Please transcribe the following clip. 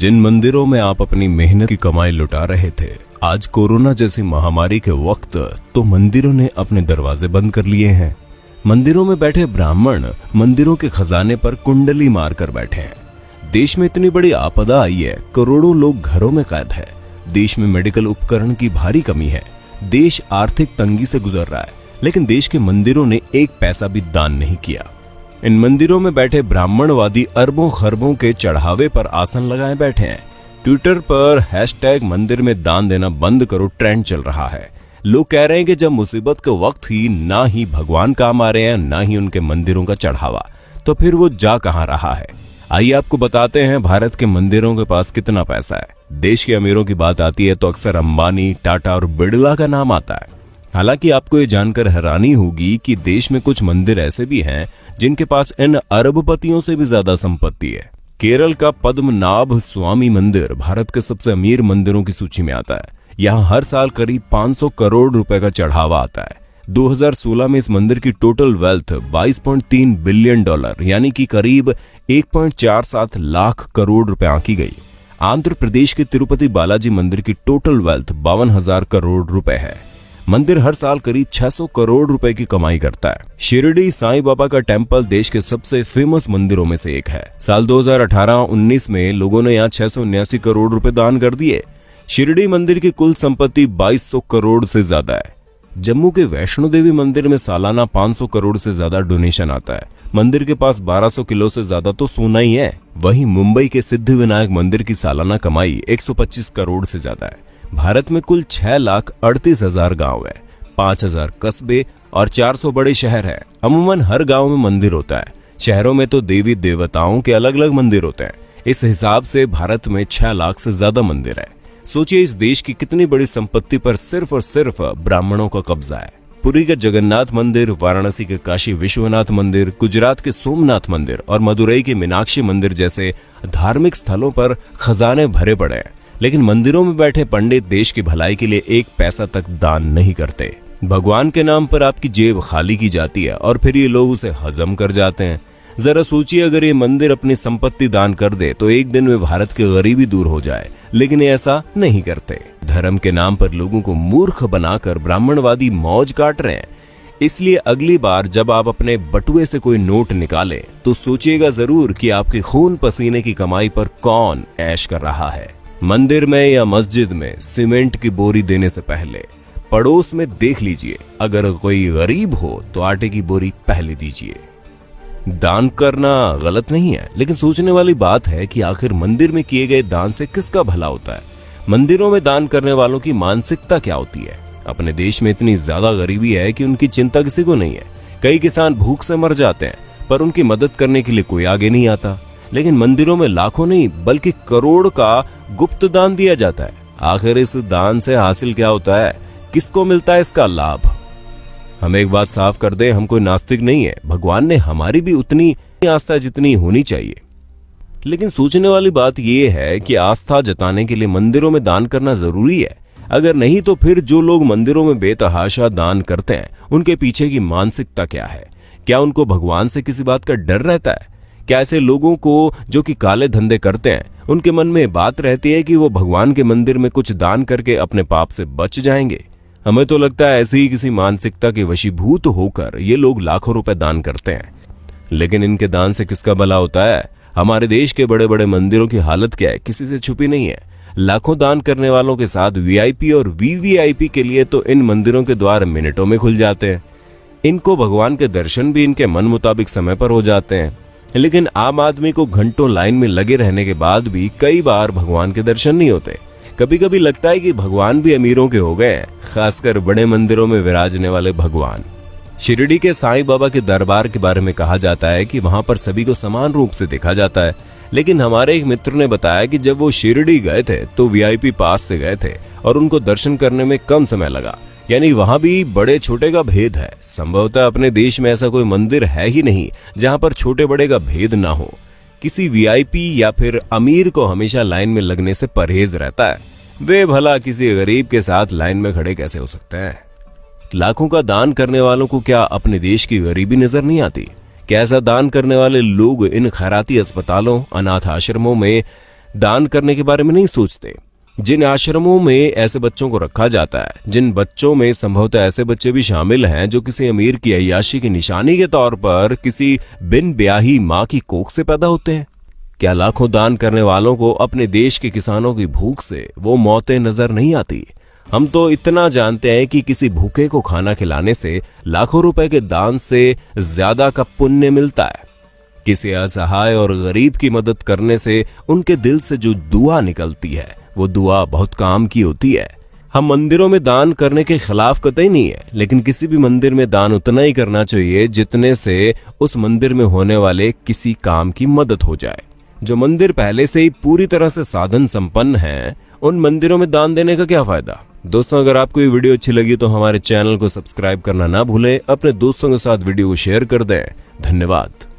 जिन मंदिरों में आप अपनी मेहनत की कमाई लुटा रहे थे, आज कोरोना जैसी महामारी के वक्त तो मंदिरों ने अपने दरवाजे बंद कर लिए हैं। मंदिरों में बैठे ब्राह्मण मंदिरों के खजाने पर कुंडली मारकर बैठे हैं। देश में इतनी बड़ी आपदा आई है, करोड़ों लोग घरों में कैद है। देश में मेडिकल उपकरण की भारी कमी है। देश आर्थिक तंगी से गुजर रहा है, लेकिन देश के मंदिरों ने एक पैसा भी दान नहीं किया। इन मंदिरों में बैठे ब्राह्मणवादी अरबों खरबों के चढ़ावे पर आसन लगाए बैठे हैं। ट्विटर पर हैशटैग मंदिर में दान देना बंद करो ट्रेंड चल रहा है। लोग कह रहे हैं कि जब मुसीबत के वक्त ही ना ही भगवान काम आ रहे हैं, ना ही उनके मंदिरों का चढ़ावा, तो फिर वो जा कहां रहा है। आइए आपको बताते हैं भारत के मंदिरों के पास कितना पैसा है। देश के अमीरों की बात आती है तो अक्सर अंबानी, टाटा और बिड़ला का नाम आता है। हालांकि आपको ये जानकर हैरानी होगी कि देश में कुछ मंदिर ऐसे भी हैं जिनके पास इन अरबपतियों से भी ज्यादा संपत्ति है। केरल का पद्मनाभ स्वामी मंदिर भारत के सबसे अमीर मंदिरों की सूची में आता है। यहाँ हर साल करीब 500 करोड़ रुपए का चढ़ावा आता है। 2016 में इस मंदिर की टोटल वेल्थ $22.3 बिलियन यानी कि करीब 1.47 लाख करोड़ रुपए आंकी गई। आंध्र प्रदेश के तिरुपति बालाजी मंदिर की टोटल वेल्थ 52,000 करोड़ रुपए है। मंदिर हर साल करीब 600 करोड़ रुपए की कमाई करता है। शिरडी साईं बाबा का टेम्पल देश के सबसे फेमस मंदिरों में से एक है। साल 2018-19 में लोगों ने यहाँ 679 करोड़ रुपए दान कर दिए। शिरडी मंदिर की कुल संपत्ति 2200 करोड़ से ज्यादा है। जम्मू के वैष्णो देवी मंदिर में सालाना 500 करोड़ से ज्यादा डोनेशन आता है। मंदिर के पास 1200 किलो से ज्यादा तो सोना ही है। वहीं मुंबई के सिद्धिविनायक मंदिर की सालाना कमाई 125 करोड़ से ज्यादा है। भारत में कुल 6,38,000 गांव है, 5,000 कस्बे और 400 बड़े शहर हैं। अमूमन हर गांव में मंदिर होता है। शहरों में तो देवी देवताओं के अलग अलग मंदिर होते हैं। इस हिसाब से भारत में 6 लाख से ज्यादा मंदिर है। सोचिए इस देश की कितनी बड़ी संपत्ति पर सिर्फ और सिर्फ ब्राह्मणों का कब्जा है। पुरी के जगन्नाथ मंदिर, वाराणसी के काशी विश्वनाथ मंदिर, गुजरात के सोमनाथ मंदिर और मदुरई के मीनाक्षी मंदिर जैसे धार्मिक स्थलों पर खजाने भरे पड़े हैं, लेकिन मंदिरों में बैठे पंडित देश की भलाई के लिए एक पैसा तक दान नहीं करते। भगवान के नाम पर आपकी जेब खाली की जाती है और फिर ये लोग उसे हजम कर जाते हैं। जरा सोचिए, अगर ये मंदिर अपनी संपत्ति दान कर दे तो एक दिन में भारत की गरीबी दूर हो जाए, लेकिन ये ऐसा नहीं करते। धर्म के नाम पर लोगों को मूर्ख बनाकर ब्राह्मणवादी मौज काट रहे हैं। इसलिए अगली बार जब आप अपने बटुए से कोई नोट निकालें तो सोचिएगा जरूर कि आपके खून पसीने की कमाई पर कौन ऐश कर रहा है। मंदिर में या मस्जिद में सीमेंट की बोरी देने से पहले पड़ोस में देख लीजिए, अगर कोई गरीब हो तो आटे की बोरी पहले दीजिए। दान करना गलत नहीं है, लेकिन सोचने वाली बात है कि आखिर मंदिर में किए गए दान से किसका भला होता है। मंदिरों में दान करने वालों की मानसिकता क्या होती है। अपने देश में इतनी ज्यादा गरीबी है कि उनकी चिंता किसी को नहीं है। कई किसान भूख से मर जाते हैं, पर उनकी मदद करने के लिए कोई आगे नहीं आता। लेकिन मंदिरों में लाखों नहीं बल्कि करोड़ का गुप्त दान दिया जाता है। आखिर इस दान से हासिल क्या होता है, किसको मिलता है इसका लाभ। हम एक बात साफ कर दें, हम कोई नास्तिक नहीं है। भगवान ने हमारी भी उतनी आस्था जितनी होनी चाहिए। लेकिन सोचने वाली बात यह है कि आस्था जताने के लिए मंदिरों में दान करना जरूरी है। अगर नहीं तो फिर जो लोग मंदिरों में बेतहाशा दान करते हैं उनके पीछे की मानसिकता क्या है। क्या उनको भगवान से किसी बात का डर रहता है? क्या ऐसे लोगों को जो कि काले धंधे करते हैं उनके मन में बात रहती है कि वो भगवान के मंदिर में कुछ दान करके अपने पाप से बच जाएंगे? हमें तो लगता है ऐसी ही किसी मानसिकता के वशीभूत होकर ये लोग लाखों रुपए दान करते हैं। लेकिन इनके दान से किसका भला होता है? हमारे देश के बड़े बड़े मंदिरों की हालत क्या है, किसी से छुपी नहीं है। लाखों दान करने वालों के साथ वीआईपी और वीवीआईपी के लिए तो इन मंदिरों के द्वार मिनटों में खुल जाते हैं। इनको भगवान के दर्शन भी इनके मन मुताबिक समय पर हो जाते हैं। लेकिन आम आदमी को घंटों लाइन में लगे रहने के बाद भी कई बार भगवान के दर्शन नहीं होते। कभी कभी लगता है कि भगवान भी अमीरों के हो गए हैं, खासकर बड़े मंदिरों में विराजने वाले भगवान। शिरडी के साईं बाबा के दरबार के बारे में कहा जाता है कि वहां पर सभी को समान रूप से देखा जाता है। लेकिन हमारे एक मित्र ने बताया कि जब वो शिरडी गए थे तो वीआईपी पास से गए थे और उनको दर्शन करने में कम समय लगा। यानी वहां भी बड़े छोटे का भेद है। संभवतः अपने देश में ऐसा कोई मंदिर है ही नहीं जहां पर छोटे बड़े का भेद ना हो। किसी वीआईपी या फिर अमीर को हमेशा लाइन में लगने से परहेज रहता है। वे भला किसी गरीब के साथ लाइन में खड़े कैसे हो सकते हैं? लाखों का दान करने वालों को क्या अपने देश की गरीबी नजर नहीं आती? क्या ऐसा दान करने वाले लोग इन खैराती अस्पतालों, अनाथ आश्रमों में दान करने के बारे में नहीं सोचते। जिन आश्रमों में ऐसे बच्चों को रखा जाता है, जिन बच्चों में संभवतः ऐसे बच्चे भी शामिल हैं जो किसी अमीर की अय्याशी की निशानी के तौर पर किसी बिन ब्याही माँ की कोख से पैदा होते हैं, क्या लाखों दान करने वालों को अपने देश के किसानों की भूख से वो मौतें नजर नहीं आती? हम तो इतना जानते हैं कि किसी भूखे को खाना खिलाने से लाखों रुपए के दान से ज्यादा का पुण्य मिलता है। किसी असहाय और गरीब की मदद करने से उनके दिल से जो दुआ निकलती है वो दुआ बहुत काम की होती है। हम मंदिरों में दान करने के खिलाफ कतई नहीं है, लेकिन किसी भी मंदिर में दान उतना ही करना चाहिए जितने से उस मंदिर में होने वाले किसी काम की मदद हो जाए। जो मंदिर पहले से ही पूरी तरह से साधन संपन्न हैं, उन मंदिरों में दान देने का क्या फायदा। दोस्तों, अगर आपको ये वीडियो अच्छी लगी तो हमारे चैनल को सब्सक्राइब करना ना भूलें, अपने दोस्तों के साथ वीडियो को शेयर कर दें। धन्यवाद।